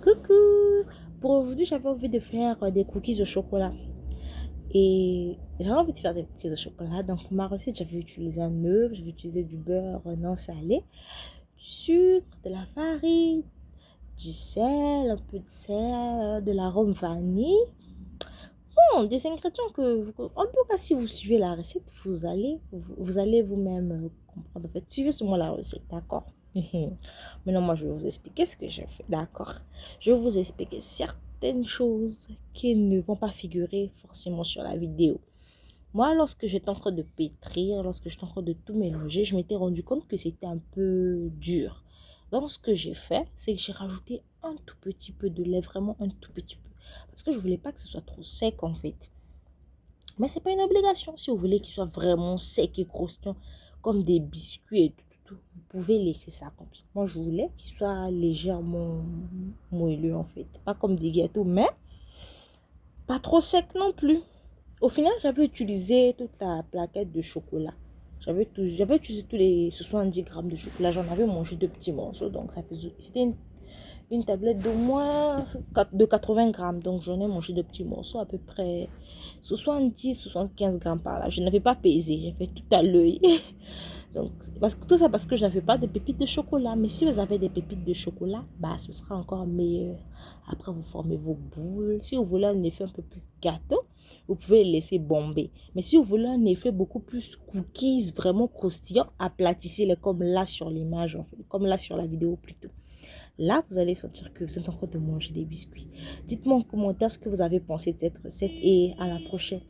Coucou! Pour aujourd'hui, j'avais envie de faire des cookies au chocolat. Et j'avais envie de faire des cookies au chocolat. Donc, pour ma recette, j'avais utilisé un œuf, j'avais utilisé du beurre non salé, du sucre, de la farine, du sel, un peu de sel, de l'arôme vanille. Bon, des ingrédients en tout cas, si vous suivez la recette, vous allez vous-même comprendre. En fait, suivez seulement la recette, d'accord? Maintenant, moi, je vais vous expliquer ce que j'ai fait, d'accord? Je vais vous expliquer certaines choses qui ne vont pas figurer forcément sur la vidéo. Moi, lorsque j'étais en train de pétrir, lorsque j'étais en train de tout mélanger, je m'étais rendu compte que c'était un peu dur. Donc, ce que j'ai fait, c'est que j'ai rajouté un tout petit peu de lait, vraiment un tout petit peu. Parce que je voulais pas que ce soit trop sec, en fait. Mais c'est pas une obligation. Si vous voulez qu'il soit vraiment sec et croustillant, comme des biscuits et tout, vous pouvez laisser ça comme ça. Moi, je voulais qu'il soit légèrement moelleux, en fait. Pas comme des gâteaux, mais pas trop sec non plus. Au final, j'avais utilisé toute la plaquette de chocolat. J'avais utilisé tous les 70 grammes de chocolat. J'en avais mangé deux petits morceaux. Donc, c'était une tablette d'au moins de 80 grammes. Donc, j'en ai mangé deux petits morceaux, à peu près 70-75 grammes par là. Je n'avais pas pesé. J'ai fait tout à l'œil. Donc, tout ça parce que je n'avais pas de pépites de chocolat. Mais si vous avez des pépites de chocolat, bah, ce sera encore meilleur. Après, vous formez vos boules. Si vous voulez un effet un peu plus gâteau, vous pouvez les laisser bomber. Mais si vous voulez un effet beaucoup plus cookies, vraiment croustillant, aplatissez-les comme là sur l'image, en fait, comme là sur la vidéo plutôt. Là, vous allez sentir que vous êtes en train de manger des biscuits. Dites-moi en commentaire ce que vous avez pensé de cette recette et à la prochaine.